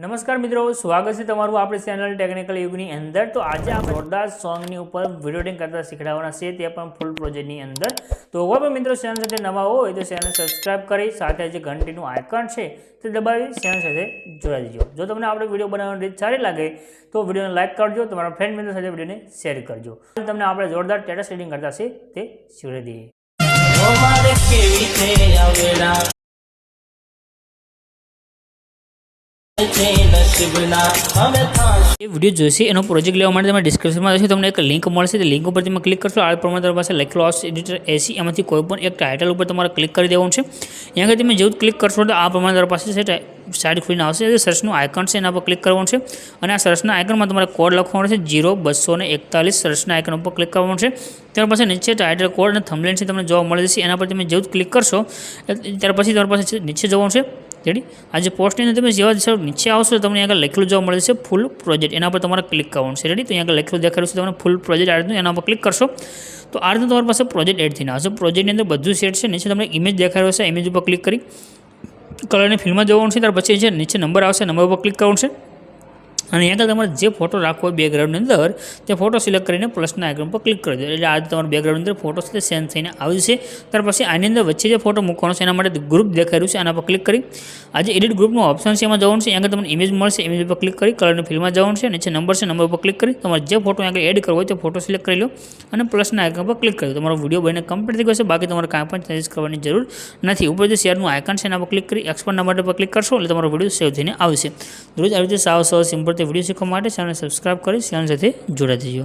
નમસ્કાર મિત્રો, સ્વાગત છે તમારું આપણી ચેનલ ટેકનિકલ યુગની અંદર। તો આજે આપણે જોરદાર સોંગની ઉપર વિડીયો એડિટિંગ કરતા શીખવાડવાના છે, તે પણ ફૂલ પ્રોજેક્ટની અંદર। તો કોઈ પણ મિત્રો ચેનલ સાથે નવા હોય તો ચેનલ સબસ્ક્રાઇબ કરી સાથે જે ઘંટીનું આઇકન છે તે દબાવી ચેનલ સાથે જોડાઈ દેજો। જો તમને આપણે વિડીયો બનાવવાની રીત સારી લાગે તો વિડીયોને લાઇક કરજો, તમારા ફ્રેન્ડ મિત્રો સાથે વિડીયોને શેર કરજો। તમને આપણે જોરદાર સ્ટેટસ એડિટિંગ કરતા છે તે શીખવાડી દઈએ। વિડીયો જોઈશે એનો પ્રોજેક્ટ લેવા માટે તમે ડિસ્ક્રિપ્શનમાં જશો, તમને એક લિંક મળશે। તે લિંક ઉપર તમે ક્લિક કરશો, આ પ્રમાણે તમારી પાસે લખેલું આવશે એડિટર 80, એમાંથી કોઈ પણ એક ટાઇટલ ઉપર તમારે ક્લિક કરી દેવાનું છે। અહીંયા આગળ તમે જેવું ક્લિક કરશો તો આ પ્રમાણે તમારી પાસે છે સાઇડ ખુલીને આવશે। સર્ચનું આઇકન છે એના પર ક્લિક કરવાનું છે અને આ સર્ચના આઇકનમાં તમારે કોડ લખવાનો છે 0241 સર્ચના આઇકન ઉપર ક્લિક કરવાનું છે। ત્યાર પછી નીચે ટાઇટલ કોડ અને થંબનેલ છે તમને જોવા મળી જશે। એના પર તમે જેવું ક્લિક કરશો ત્યાર પછી તમારી પાસે નીચે જવાનું છે રેડી। આજે પોસ્ટની અંદર તમે જેવા નીચે આવશો તો તમને આગળ લખેલું જોવા મળે છે ફૂલ પ્રોજેક્ટ, એના પર તમારે ક્લિક કરવાનું છે રેડી। તો અહીંયા આગળ લખેલું દેખાડ્યું છે તમને ફૂલ પ્રોજેક્ટ, આ રીતનું એના પર ક્લિક કરશો તો આ રીતનું તમારી પાસે પ્રોજેક્ટ એડ થઈને આવશે। પ્રોજેક્ટની અંદર બધું સેટ છે, નીચે તમને ઇમેજ દેખાડ્યો છે, ઇમેજ ઉપર ક્લિક કરી કલરની ફિલ્મમાં જવાનું છે। ત્યાર પછી જે નીચે નંબર આવશે, નંબર ઉપર ક્લિક કરવાનું છે અને અહીંયા આગળ તમારે જે ફોટો રાખવો હોય બેકગ્રાઉન્ડની અંદર તે ફોટો સિલેક્ટ કરીને પ્લસના આઇકન પર ક્લિક કરી દો, એટલે આ તમારા બેકગ્રાઉન્ડની અંદર ફોટો છે સેન્ડ થઈને આવી જશે। ત્યાર પછી આની અંદર વચ્ચે જે ફોટો મૂકવાનો છે એના માટે ગ્રુપ દેખાડ્યું છે, આના પર ક્લિક કરી આજે એડિટ ગ્રુપનું ઓપ્શન છે એમાં જવાનું છે। અહીંયા તમને ઇમેજ મળશે, ઇમેજ પર ક્લિક કરી કલરની ફિલ્મમાં જવાનું છે, નીચે નંબર છે, નંબર પર ક્લિક કરી તમારે જે ફોટો આગળ એડ કરવો હોય તે ફોટો સિલેક્ટ કરી લો અને પ્લસના આઇકન પર ક્લિક કરી દો। તમારો વિડીયો બનીને કમ્પ્લીટ થઈ ગયો છે, બાકી તમારે કાંઈ પણ ચેન્જીસ કરવાની જરૂર નથી। ઉપર જે શેરનું આઇકન છે એના પર ક્લિક કરી એક્સપોર્ટના બટન પર ક્લિક કરશો એટલે તમારો વિડીયો સેવ થઈને આવશે। રોજ આવી રીતે સાવ સિમ્પલ તે વિડીયો શીખવા માટે ચેનલ સબસ્ક્રાઇબ કરી ચેનલ સાથે જોડાઈ દેજો।